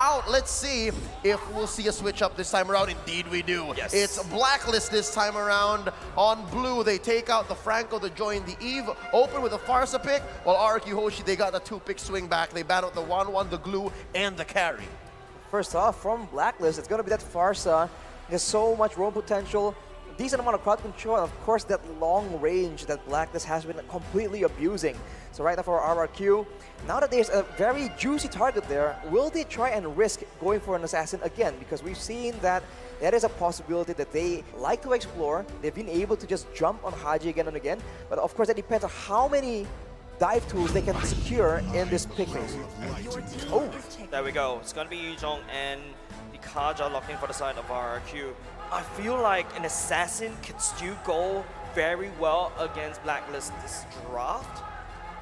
out. Let's see if we'll see a switch up this time around. Indeed we do. Yes. It's Blacklist this time around. On blue, they take out the Franco to join the Eve. Open with a Farsa pick, while RRQ Hoshi, they got the 2-pick swing back. They ban out the 1-1, the glue, and the carry. First off, from Blacklist, it's going to be that Farsa. There's so much roam potential, decent amount of crowd control, and of course that long range that Blacklist has been completely abusing. So right now for RRQ, now that there's a very juicy target there, will they try and risk going for an assassin again? Because we've seen that there is a possibility that they like to explore. They've been able to just jump on Haji again and again, but of course that depends on how many dive tools they can secure in this pick phase. Oh, there we go. It's going to be Yuzhong and the Kaja locking for the side of RRQ. I feel like an assassin can still go very well against Blacklist this draft,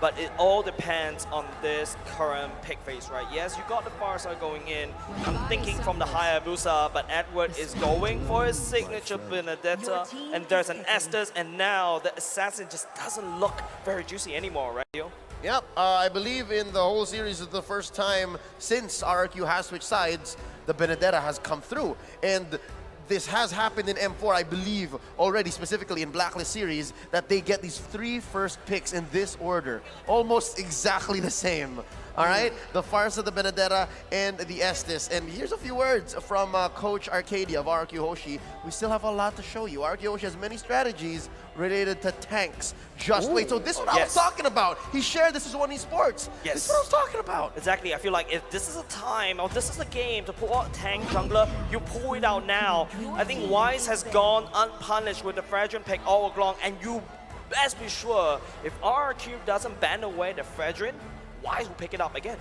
but it all depends on this current pick phase, right? Yes, you got the Farsa going in. I'm thinking from the Hayabusa, but Edward is going for his signature Benedetta, and there's an Estes, and now the assassin just doesn't look very juicy anymore, right, Dio? Yep, I believe in the whole series is the first time since RRQ has switched sides, the Benedetta has come through. And this has happened in M4, I believe, already, specifically in Blacklist series, that they get these 3 first picks in this order. Almost exactly the same. All right? The Farsa, the Benedetta, and the Estes. And here's a few words from Coach Arcadia of RRQ Hoshi. We still have a lot to show you. RRQ Hoshi has many strategies related to tanks. Just wait. So this is what I was talking about. He shared this is one esports. Yes. This is what I was talking about. Exactly. I feel like if this is a time or this is a game to pull out tank jungler, you pull it out now. I think Wise has gone unpunished with the Fredrin pick all along, and you best be sure if RRQ doesn't ban away the Fredrin, Wise will pick it up again.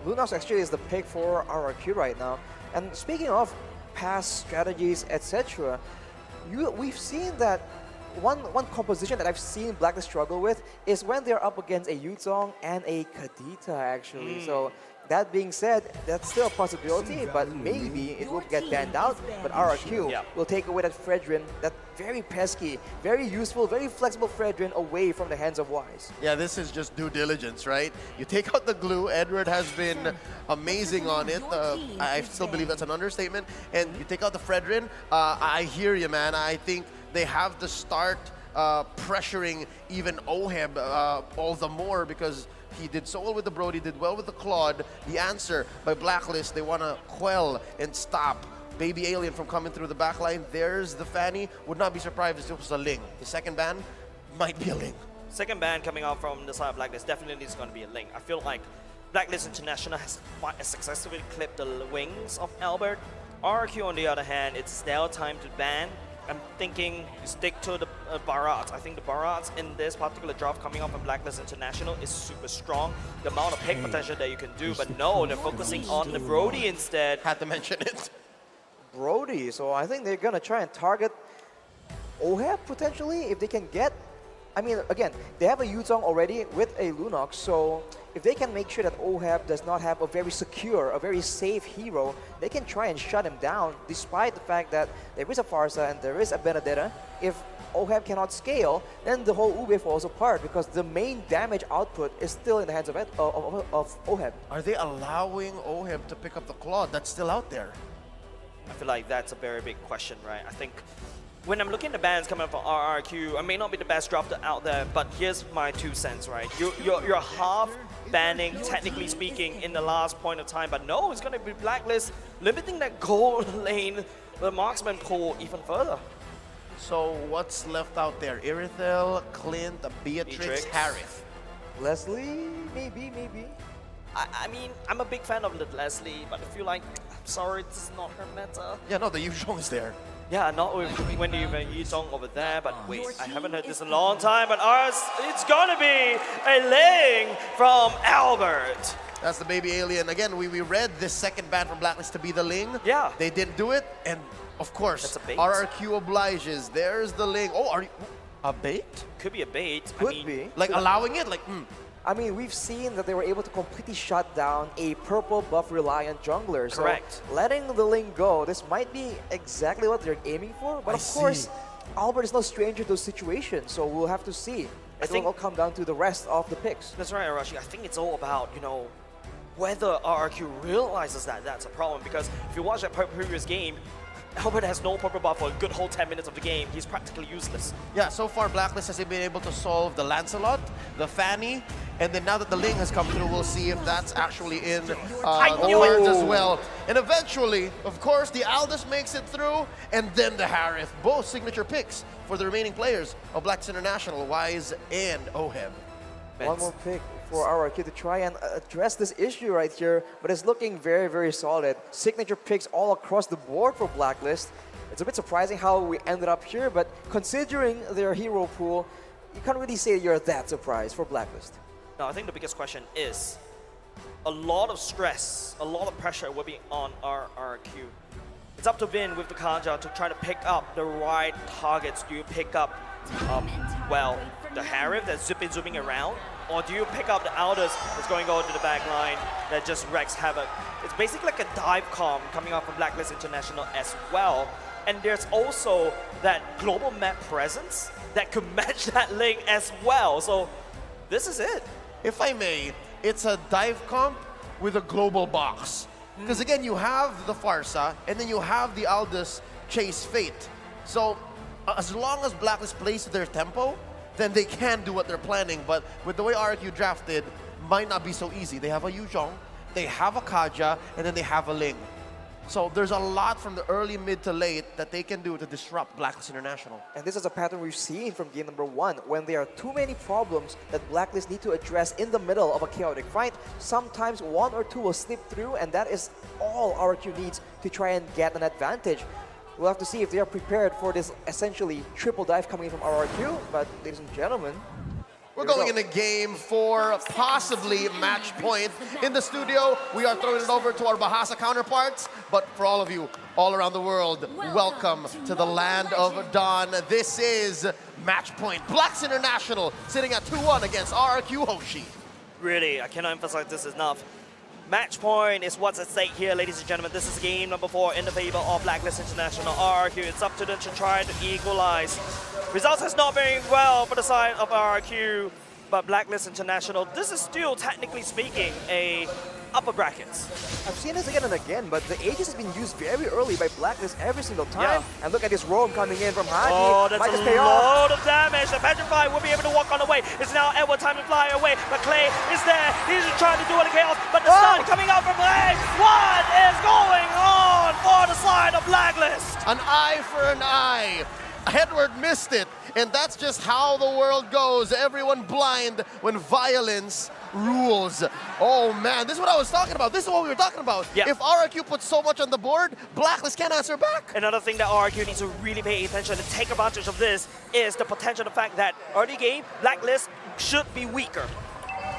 Lunox actually is the pick for RRQ right now. And speaking of past strategies, etc., we've seen that one composition that I've seen Blacklist struggle with is when they're up against a Yuzong and a Kadita, actually. So that being said, that's still a possibility, but maybe it will get banned out. But RRQ will take away that Fredrin, that very pesky, very useful, very flexible Fredrin away from the hands of Wise. Yeah, this is just due diligence, right? You take out the glue. Edward has been amazing on it. I still believe that's an understatement. And you take out the Fredrin. I hear you, man. I think they have to start pressuring even Oheb all the more, because he did so well with the Brody, did well with the Claude. The answer by Blacklist, they want to quell and stop Baby Alien from coming through the back line. There's the Fanny. Would not be surprised if it was a Ling. The second ban might be a Ling. Second ban coming out from the side of Blacklist definitely is going to be a Ling. I feel like Blacklist International has successfully clipped the wings of Albert. RRQ on the other hand, it's their time to ban. I'm thinking you stick to the Barats. I think the Barats in this particular draft coming up from Blacklist International is super strong. The amount of pick potential that you can do, but no, they're focusing on the Brody instead. Had to mention it. Brody, so I think they're gonna try and target Oheb potentially if they can get. I mean, again, they have a Yuzong already with a Lunox, so if they can make sure that Oheb does not have a very secure, a very safe hero, they can try and shut him down, despite the fact that there is a Farsa and there is a Benedetta. If Oheb cannot scale, then the whole Ube falls apart, because the main damage output is still in the hands of Oheb. Are they allowing Oheb to pick up the Claude that's still out there? I feel like that's a very big question, right? I think when I'm looking at the bans coming up from RRQ, I may not be the best drafter out there, but here's my 2 cents, right? You're half banning, technically speaking, in the last point of time, but no, it's going to be Blacklist limiting that gold lane, the marksman pool even further. So what's left out there? Irithel, Clint, Beatrix, Harith. Leslie, maybe. I mean, I'm a big fan of Leslie, but I feel like, I'm sorry, this is not her meta. Yeah, no, the Yuzhong is there. Yeah, not with Wendy and Yuzhong over there, but wait, I haven't heard this in a long time, but ours, it's gonna be a Ling from Albert. That's the Baby Alien. Again, we read this second ban from Blacklist to be the Ling. Yeah. They didn't do it, and of course, That's a bait. RRQ obliges. There's the Ling. Oh, are you a bait? Could be a bait. Could be. Like allowing it? Like, I mean, we've seen that they were able to completely shut down a purple buff reliant jungler. Correct. So letting the Ling go, this might be exactly what they're aiming for. But of course, Albert is no stranger to those situations, so we'll have to see. It will all come down to the rest of the picks. That's right, Arashi. I think it's all about, you know, whether RRQ realizes that that's a problem, because if you watch that previous game, Albert has no purple buff for a good whole 10 minutes of the game. He's practically useless. Yeah, so far Blacklist has been able to solve the Lancelot, the Fanny, and then now that the Ling has come through, we'll see if that's actually in the cards as well. And eventually, of course, the Aldous makes it through, and then the Harith. Both signature picks for the remaining players of Blacklist International, Wise and Oheb. One more pick for RRQ to try and address this issue right here, but it's looking very, very solid. Signature picks all across the board for Blacklist. It's a bit surprising how we ended up here, but considering their hero pool, you can't really say you're that surprised for Blacklist. No, I think the biggest question is a lot of stress, a lot of pressure will be on RRQ. It's up to Vin with the Kaja to try to pick up the right targets. Do you pick up, well, the Harith that's zooming around? Or do you pick up the Aldous that's going to go to the back line that just wreaks havoc? It's basically like a dive comp coming off from Blacklist International as well. And there's also that global map presence that could match that link as well. So this is it. If I may, it's a dive comp with a global box. Because again, you have the Farsa, and then you have the Aldous Chase Fate. So as long as Blacklist plays to their tempo, then they can do what they're planning. But with the way RRQ drafted, might not be so easy. They have a Yuzhong, they have a Kaja, and then they have a Ling. So there's a lot from the early, mid to late that they can do to disrupt Blacklist International. And this is a pattern we've seen from game number 1. When there are too many problems that Blacklist need to address in the middle of a chaotic fight, sometimes one or two will slip through, and that is all RRQ needs to try and get an advantage. We'll have to see if they are prepared for this essentially triple dive coming in from RRQ, but ladies and gentlemen, we're going into game 4, possibly match point. In the studio, we are throwing it over to our Bahasa counterparts, but for all of you all around the world, welcome to the land of Dawn. This is match point. Blacks International sitting at 2-1 against RRQ Hoshi. Really, I cannot emphasize this enough. Match point is what's at stake here, ladies and gentlemen. This is game number 4 in the favor of Blacklist International. RRQ, it's up to them to try to equalize. Results has not been well for the side of RRQ, but Blacklist International, this is still, technically speaking, a upper brackets. I've seen this again and again, but the Aegis has been used very early by Blacklist every single time. Yeah. And look at this roam coming in from Haji. Oh, that's Might just a pay off. load of damage. The Petrify will be able to walk on the way. It's now Edward time to fly away, but Clay is there. He's trying to do it in chaos, but the stun coming out from Clay. What is going on for the side of Blacklist? An eye for an eye. Edward missed it, and that's just how the world goes. Everyone blind when violence rules. Oh man, this is what I was talking about. This is what we were talking about. Yep. If RRQ puts so much on the board, Blacklist can't answer back. Another thing that RRQ needs to really pay attention and take advantage of this is the potential, the fact that early game, Blacklist should be weaker.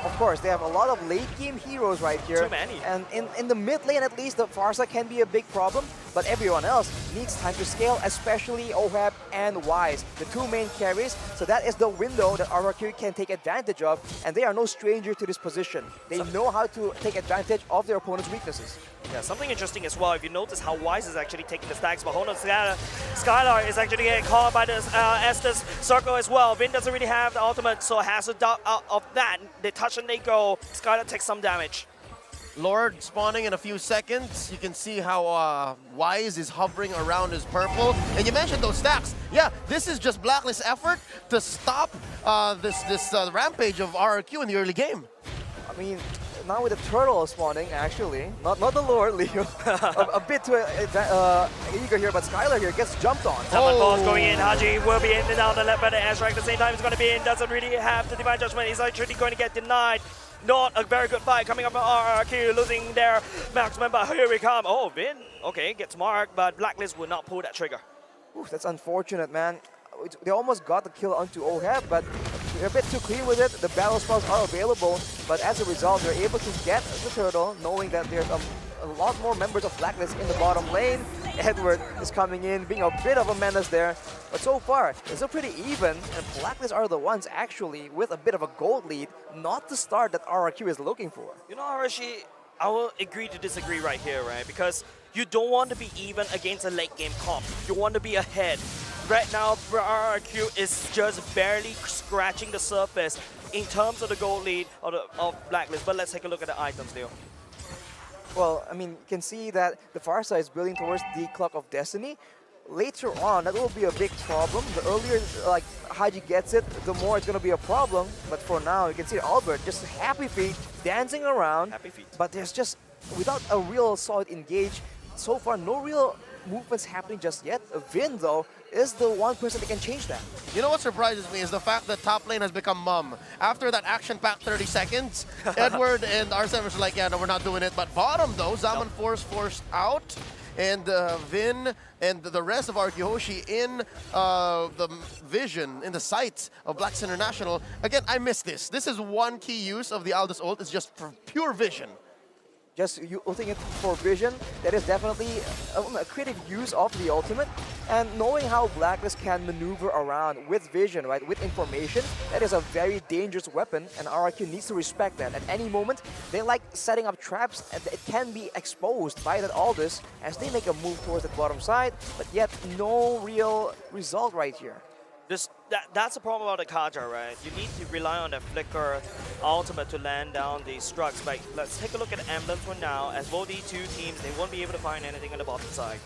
Of course, they have a lot of late game heroes right here. Too many. And in the mid lane at least, the Farsa can be a big problem, but everyone else needs time to scale, especially Oheb and Wise, the two main carries. So that is the window that RRQ can take advantage of, and they are no stranger to this position. They know how to take advantage of their opponent's weaknesses. Yeah, something interesting as well, if you notice how Wise is actually taking the stacks, but hold on, Skylar is actually getting caught by this Estes circle as well. Vin doesn't really have the ultimate, so has to duck out of that. They touch and they go. Skylar takes some damage. Lord spawning in a few seconds. You can see how Wise is hovering around his purple. And you mentioned those stacks. Yeah, this is just Blacklist's effort to stop this rampage of RRQ in the early game. I mean, now with the turtle spawning, actually, not the Lord, Leo, a bit too eager here, but Skylar here gets jumped on. Someone balls going in. Haji will be in and down the left by the airstrike. At the same time, he's going to be in. Doesn't really have the divine judgment. He's actually going to get denied. Not a very good fight coming up from RRQ, losing their marksman, but here we come. Oh, Vin, okay, gets marked, but Blacklist will not pull that trigger. Oof, that's unfortunate, man. They almost got the kill onto Oheb, but they're a bit too clean with it. The battle spells are available, but as a result, they're able to get the turtle, knowing that there's a lot more members of Blacklist in the bottom lane. Edward is coming in, being a bit of a menace there. But so far, it's still pretty even, and Blacklist are the ones actually with a bit of a gold lead, not the start that RRQ is looking for. You know, Arashi, I will agree to disagree right here, right? Because you don't want to be even against a late game comp. You want to be ahead. Right now, RRQ is just barely scratching the surface in terms of the gold lead of Blacklist. But let's take a look at the items, Leo. Well, I mean, you can see that the far side is building towards the Clock of Destiny. Later on, that will be a big problem. The earlier, like, Haji gets it, the more it's going to be a problem. But for now, you can see Albert just happy feet, dancing around. Happy feet. But there's just, without a real solid engage, so far no real movements happening just yet. Vin, though, is the one person that can change that. You know what surprises me is the fact that top lane has become mum. After that action-packed 30 seconds, Edward and R7 are like, yeah, no, we're not doing it. But bottom, though, Zaman forced out. And Vin and the rest of RRQ Hoshi in the vision, in the sights of Blacklist International. Again, I miss this. This is one key use of the Aldous ult, is just for pure vision. Just ulting it for vision, that is definitely a creative use of the ultimate. And knowing how Blacklist can maneuver around with vision, right, with information, that is a very dangerous weapon, and RRQ needs to respect that. At any moment, they like setting up traps, and it can be exposed by that Aldous as they make a move towards the bottom side, but yet no real result right here. That's the problem about the Kaja, right? You need to rely on the Flicker ultimate to land down these struts. But let's take a look at the emblems for now. As both these two teams, they won't be able to find anything on the bottom side.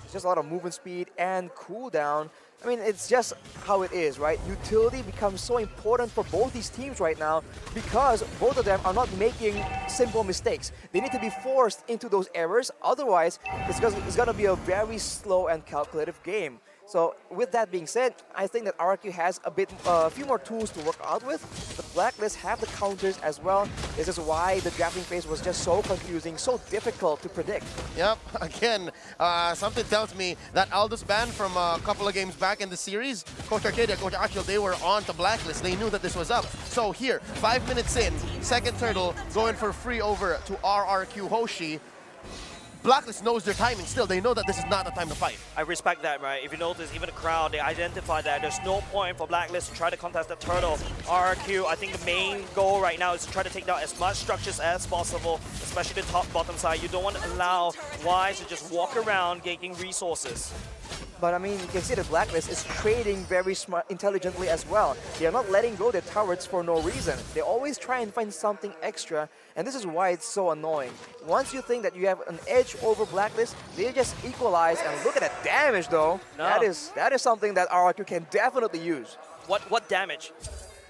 It's just a lot of movement speed and cooldown. I mean, it's just how it is, right? Utility becomes so important for both these teams right now because both of them are not making simple mistakes. They need to be forced into those errors. Otherwise, it's going to be a very slow and calculative game. So with that being said, I think that RRQ has a few more tools to work out with. The Blacklist have the counters as well. This is why the drafting phase was just so confusing, so difficult to predict. Yep, again, something tells me that Aldous ban from a couple of games back in the series, Coach Arcadia, Coach Achille, they were on to Blacklist. They knew that this was up. So here, 5 minutes in, second turtle going for free over to RRQ Hoshi. Blacklist knows their timing still. They know that this is not the time to fight. I respect that, right? If you notice, even the crowd, they identify that there's no point for Blacklist to try to contest the turtle. RRQ, I think the main goal right now is to try to take down as much structures as possible, especially the top-bottom side. You don't want to allow Wise to just walk around gaining resources. But I mean, you can see the Blacklist is trading very smart, intelligently as well. They are not letting go their turrets for no reason. They always try and find something extra, and this is why it's so annoying. Once you think that you have an edge over Blacklist, they just equalize, and look at that damage though. No. That is something that RRQ can definitely use. What damage?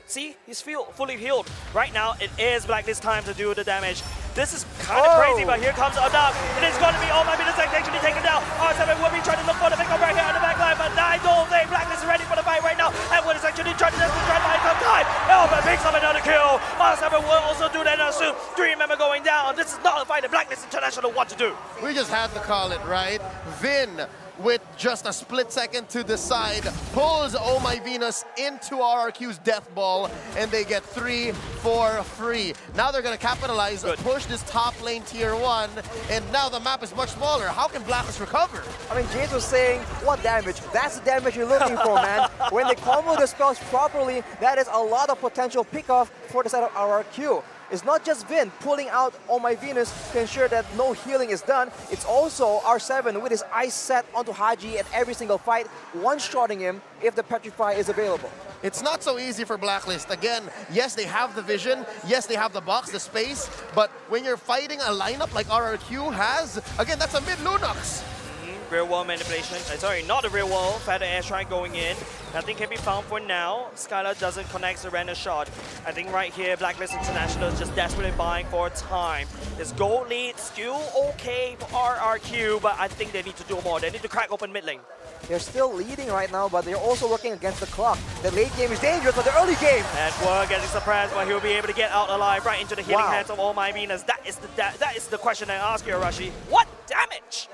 See, he's fully healed. Right now, it is Blacklist time to do the damage. This is kind of crazy, but here comes Adak. It is going to be, oh my goodness, actually taken down. R7 will be trying to look for the pickup right here on the back line, but I don't think Blacklist is ready for the fight right now. Edward is actually trying to just try to find some time. Elba picks up another kill. R7 will also do that soon. 3 member going down. This is not a fight that Blacklist International want to do. We just had to call it, right? Vin, with just a split second to decide, pulls Oh My Venus into RRQ's death ball, and they get 3 for free. Now they're going to capitalize, push this top lane tier 1, and now the map is much smaller. How can Blacklist recover? I mean, James was saying, what damage? That's the damage you're looking for, man. When they combo the spells properly, that is a lot of potential pick-off for the side of RRQ. It's not just Vin pulling out Oh My Venus to ensure that no healing is done. It's also R7 with his eyes set onto Haji at every single fight, one-shotting him if the Petrify is available. It's not so easy for Blacklist. Again, yes, they have the vision. Yes, they have the box, the space. But when you're fighting a lineup like RRQ has, again, that's a mid-Lunox. Real world manipulation. Sorry, not the real world. Feather airstrike going in. Nothing can be found for now. Skylar doesn't connect the random shot. I think right here, Blacklist International is just desperately buying for time. This gold lead still okay for RRQ, but I think they need to do more. They need to crack open mid lane. They're still leading right now, but they're also working against the clock. The late game is dangerous, but the early game. Edward getting surprised, but he'll be able to get out alive right into the healing hands of Oh My Venus. That is the question I ask you, Arashi. What damage?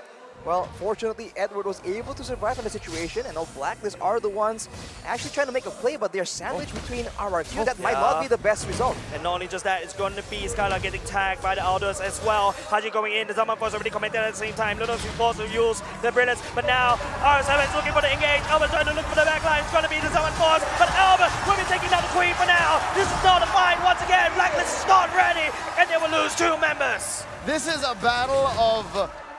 Well, fortunately, Edward was able to survive in the situation, and now Blacklist are the ones actually trying to make a play, but they're sandwiched between RRQ. That might not be the best result. And not only just that, it's going to be Skylar getting tagged by the Aldous as well. Haji going in, the Zaman Force already commented at the same time. Lunox is forced to use the Brilliance, but now R7 is looking for the engage. Elba's trying to look for the backline. It's going to be the Zaman Force, but Elba will be taking down the Queen for now. This is not a fight once again. Blacklist is not ready, and they will lose 2 members. This is a battle of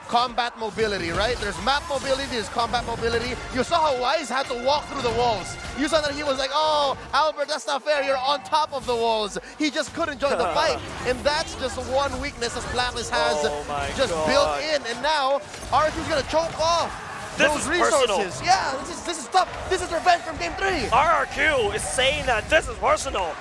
combat mobility, right? There's map mobility, there's combat mobility. You saw how Wise had to walk through the walls. You saw that he was like, oh, Albert, that's not fair. You're on top of the walls. He just couldn't join the fight. And that's just one weakness that Blacklist has just built in. And now, RRQ's going to choke off those resources. Personal. Yeah, this is tough. This is revenge from game 3. RRQ is saying that this is personal.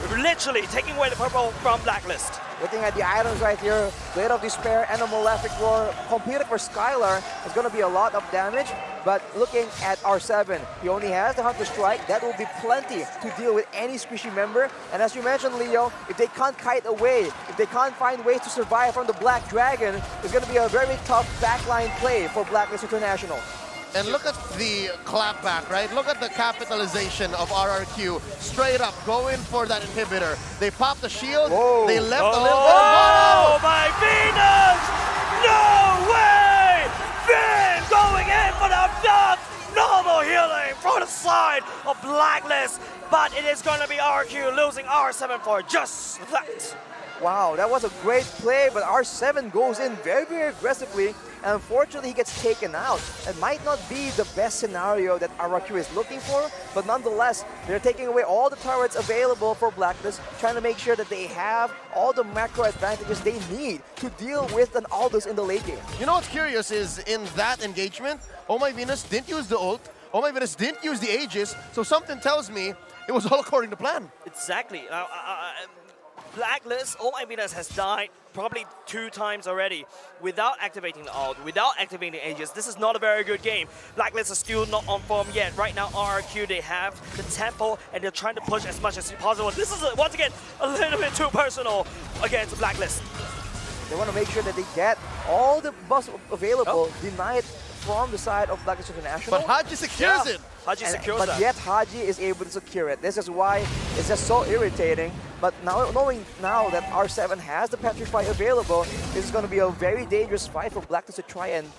Literally taking away the purple from Blacklist. Looking at the items right here, Blade of Despair and a Malefic Roar completed for Skylar is going to be a lot of damage. But looking at R7, he only has the Hunter Strike. That will be plenty to deal with any squishy member. And as you mentioned, Leo, if they can't kite away, if they can't find ways to survive from the Black Dragon, it's going to be a very tough backline play for Blacklist International. And look at the clapback, right? Look at the capitalization of RRQ. Straight up, going for that inhibitor. They popped the shield, they left a little bit of Oh my Venus! No way! Finn going in for the knock! Normal healing from the side of Blacklist, but it is going to be RRQ losing R7 for just that. Wow, that was a great play, but R7 goes in very, very aggressively, and unfortunately he gets taken out. It might not be the best scenario that RRQ is looking for, but nonetheless, they're taking away all the turrets available for Blacklist, trying to make sure that they have all the macro advantages they need to deal with an Aldous in the late game. You know what's curious is in that engagement, Oh My Venus didn't use the ult, Oh My Venus didn't use the Aegis, so something tells me it was all according to plan. Exactly. Blacklist, Oh My Venus has died probably 2 times already without activating the ult, without activating the Aegis. This is not a very good game. Blacklist is still not on form yet. Right now, RRQ, they have the tempo and they're trying to push as much as possible. This is, once again, a little bit too personal against Blacklist. They want to make sure that they get all the buffs available, denied from the side of Blacklist International. But Haji secures it. Haji secures but that. yet Haji is able to secure it. This is why it's just so irritating. But now, knowing now that R7 has the Petrify available, this is going to be a very dangerous fight for Blacklist to try and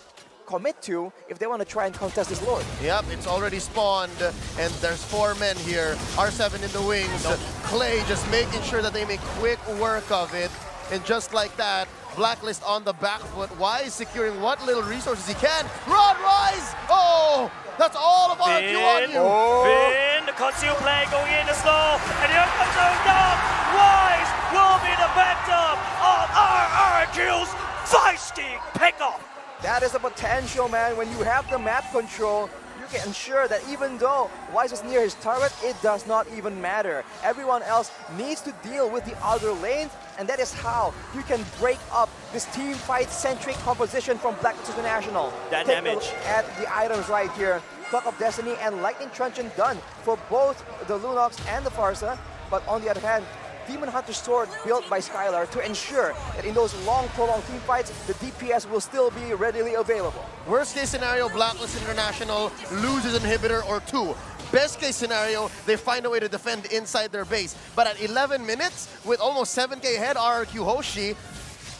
commit to if they want to try and contest this Lord. Yep, it's already spawned, and there's 4 men here. R7 in the wings. Clay just making sure that they make quick work of it. And just like that, Blacklist on the back foot. Wise securing what little resources he can. Run, Wise! Oh! That's all of RRQ on you! Finn, the conceal play going in the slow, and here comes the knock. Wise will be the victim of RRQ's feisty pickoff. That is the potential, man. When you have the map control, you can ensure that even though Wise is near his turret, it does not even matter. Everyone else needs to deal with the other lanes, and that is how you can break up this team fight-centric composition from Blacklist International. That Take damage. a look at the items right here. Clock of Destiny and Lightning Truncheon done for both the Lunox and the Farsa, but on the other hand, Demon Hunter Sword built by Skylar to ensure that in those long, prolonged team fights, the DPS will still be readily available. Worst case scenario, Blacklist International loses inhibitor or 2. Best case scenario, they find a way to defend inside their base. But at 11 minutes, with almost 7k ahead, RRQ Hoshi,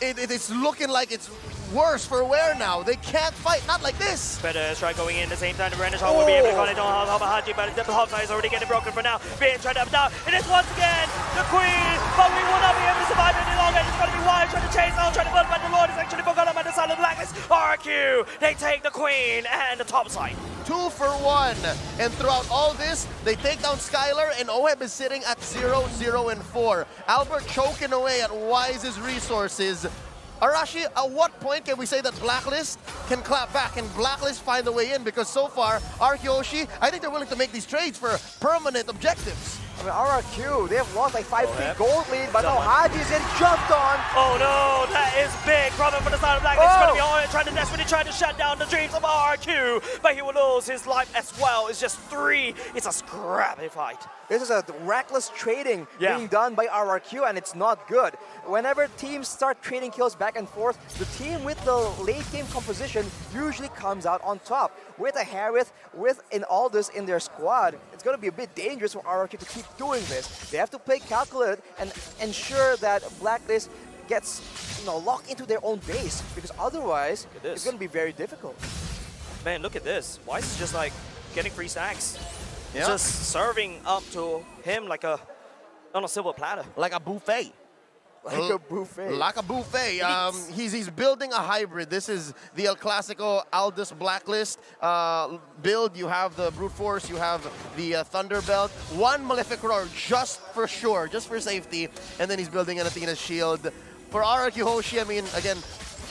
it is looking like it's worse for wear now. They can't fight, not like this. Better try going in the same time. The Renaissance will be able to call it on Haji, but the top side is already getting broken for now. Being tried up down. It is once again the Queen, but we will not be able to survive any longer. It's going to be Wise trying to chase out, trying to build, but the Lord is actually forgotten by the side of Blacklist. RRQ, they take the Queen and the top side. 2 for 1. And throughout all this, they take down Skylar, and Oheb is sitting at 0, 0, and 4. Albert choking away at Wise's resources. Arashi, at what point can we say that Blacklist can clap back and Blacklist find the way in? Because so far, RRQ Hoshi, I think they're willing to make these trades for permanent objectives. I mean, RRQ, they have lost like 5k gold lead, but no, Haji's getting jumped on. Oh no, that is big problem for the side of Blacklist. It's going to be on trying to desperately try to shut down the dreams of RRQ, but he will lose his life as well. It's just 3. It's a scrappy fight. This is a reckless trading being done by RRQ, and it's not good. Whenever teams start trading kills back and forth, the team with the late game composition usually comes out on top. With a Harith, with an Aldous in their squad, it's going to be a bit dangerous for RRQ to keep doing this. They have to play calculated and ensure that Blacklist gets locked into their own base, because otherwise it's going to be very difficult. Man, look at this. Wise is just like getting free stacks. Yeah. Just serving up to him like on a silver platter. Like a buffet. Like a buffet. Like a buffet. He's building a hybrid. This is the El Clasico Aldous Blacklist build. You have the Brute Force, you have the Thunder Belt. One Malefic Roar just for sure, just for safety. And then he's building an Athena's Shield. For RRQ Hoshi, I mean, again,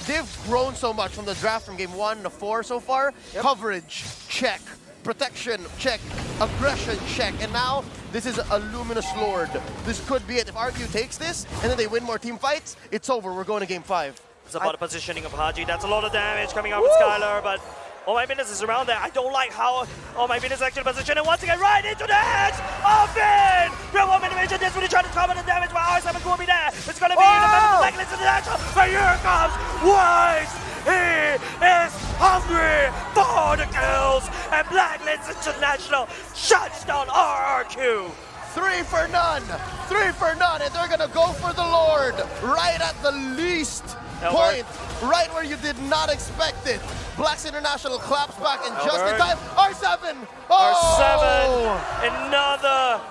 they've grown so much from the draft from game 1 to 4 so far. Yep. Coverage, check. Protection, check. Aggression, check. And now, this is a Luminous Lord. This could be it. If RQ takes this, and then they win more team fights, it's over. We're going to game 5. It's about the positioning of Haji. That's a lot of damage coming out with Skylar, but oh my goodness, is around there. I don't like how, oh my goodness, actually position, and once again, right into the hands of Finn! Real one animation, this when he tried to cover the damage, but R7 will be there. It's gonna be the Blacklist International, but here comes Wise! He is hungry for the kills, and Blacklist International shuts down RRQ. 3 for none! 3 for none, and they're gonna go for the Lord right at the least point, right where you did not expect it. Blacks International claps back in just in time. R7! Oh! R7, another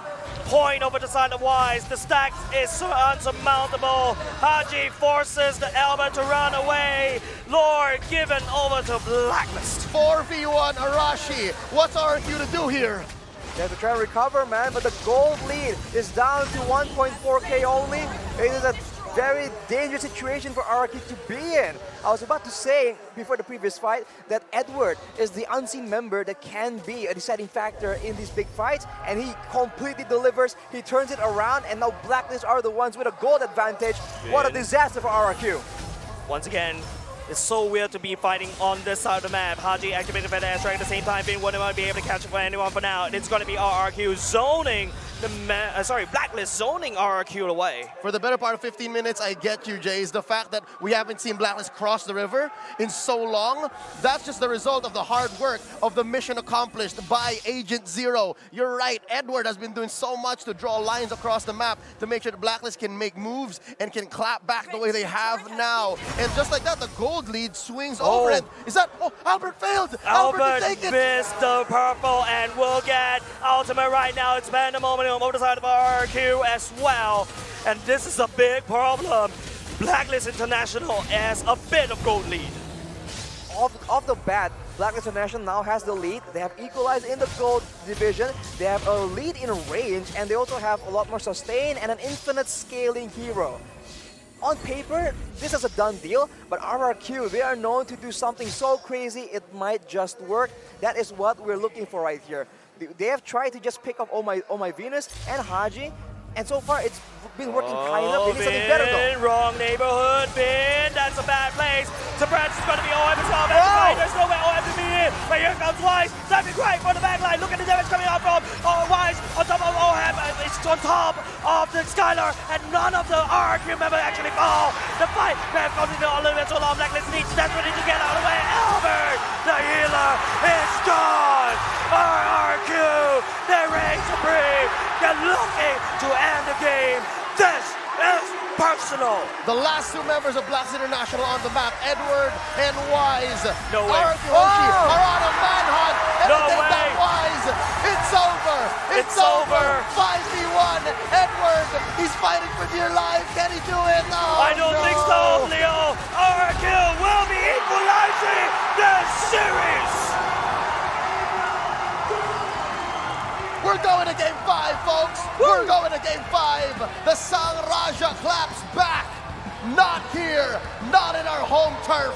point over the side of Wise. The stack is unsurmountable. Haji forces the Albert to run away. Lord given over to Blacklist. 4v1 Arashi. What's RQ to do here? They have to try and recover, man, but the gold lead is down to 1.4k only. It is a very dangerous situation for RRQ to be in. I was about to say, before the previous fight, that Edward is the unseen member that can be a deciding factor in these big fights, and he completely delivers. He turns it around, and now Blacklist are the ones with a gold advantage. What a disaster for RRQ. Once again, it's so weird to be fighting on this side of the map. Haji activated the air strike at the same time. Finn wouldn't be able to catch up for anyone for now. And it's going to be RRQ zoning Blacklist zoning RRQ away. For the better part of 15 minutes, I get you, Jays. The fact that we haven't seen Blacklist cross the river in so long, that's just the result of the hard work of the mission accomplished by Agent Zero. You're right, Edward has been doing so much to draw lines across the map to make sure the Blacklist can make moves and can clap back the way they have now. And just like that, the gold lead swings over it. Is that, oh, Albert failed! Albert take it! missed the purple and will get ultimate right now. It's Pandemonium over the side of RRQ as well. And this is a big problem. Blacklist International has a bit of gold lead. Off the bat, Blacklist International now has the lead. They have equalized in the gold division. They have a lead in range, and they also have a lot more sustain and an infinite scaling hero. On paper, this is a done deal, but RRQ, they are known to do something so crazy, it might just work. That is what we're looking for right here. They have tried to just pick up Oh My Venus and Haji, and so far it's been working kind of. They need something better though. Wrong neighborhood, Bin. That's a bad place. Surprise is going to be OM as well. There's no way OM to be in. But here comes Wise. That'd be great for the backline. Look at the damage coming out from Wise on top of OM. It's on top of the Skylar, and none of the RRQ members actually fall. The fight may have gone into a little bit so long. Blacklist needs desperately to get out of the way. Albert, the healer, is gone. RRQ, they reign supreme. They're looking to end the game. This is personal. The last two members of Blacks International on the map, Edward and Wise. No way. RRQ Hoshi are on a manhunt. And No they way. got Wise. It's over. It's over. 5v1. Edward, he's fighting for dear life. Can he do it? Oh, I don't think so, Leo. RRQ will be equalizing the series. We're going to game 5, folks. We're going to game 5. The Sang Raja claps back. Not here. Not in our home turf.